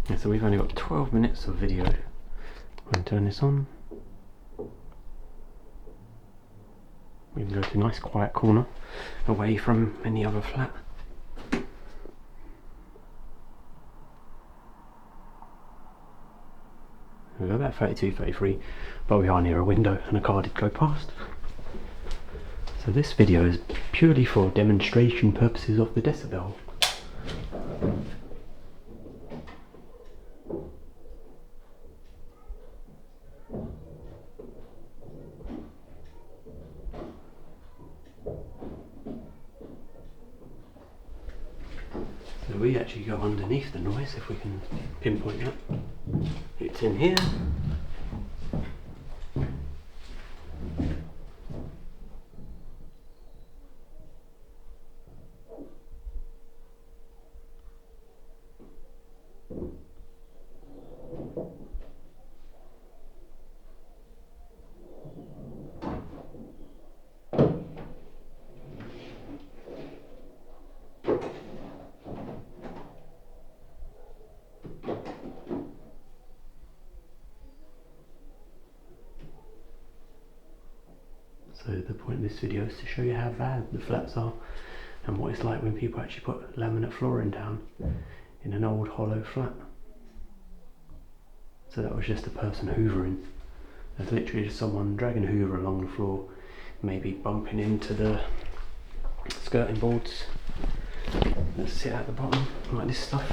Yeah, so we've only got 12 minutes of video. I'm going to turn this on. We can go to a nice quiet corner away from any other flat. We've got about 32, 33, but we are near a window and a car did go past. So this video is purely for demonstration purposes of the decibel. So we actually go underneath the noise, if we can pinpoint that. It's in here. So the point of this video is to show you how bad the flats are and what it's like when people actually put laminate flooring down in an old hollow flat. So that was just a person hoovering. There's literally just someone dragging a hoover along the floor, maybe bumping into the skirting boards that sit at the bottom, like this stuff.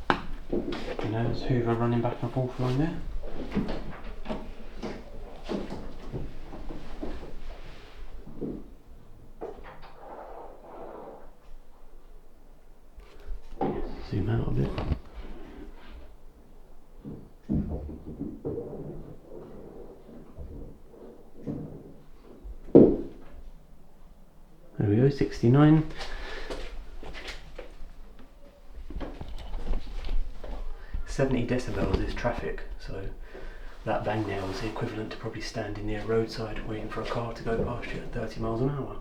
You know, there's hoover running back and forth along there. Zoom out a bit. There we go, 69. "70 decibels is traffic, so that bang now is the equivalent to probably standing near a roadside waiting for a car to go past you at 30 miles an hour.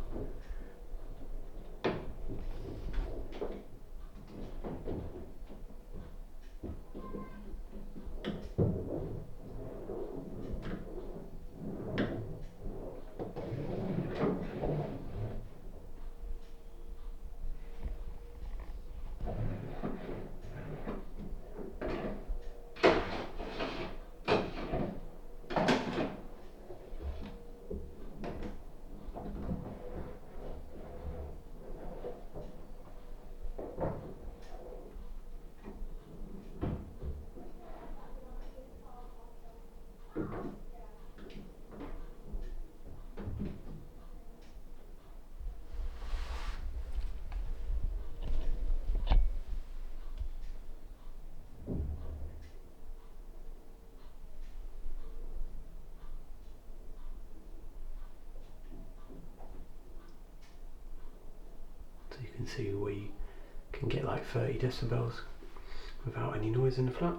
So you can see we can get like 30 decibels without any noise in the flat.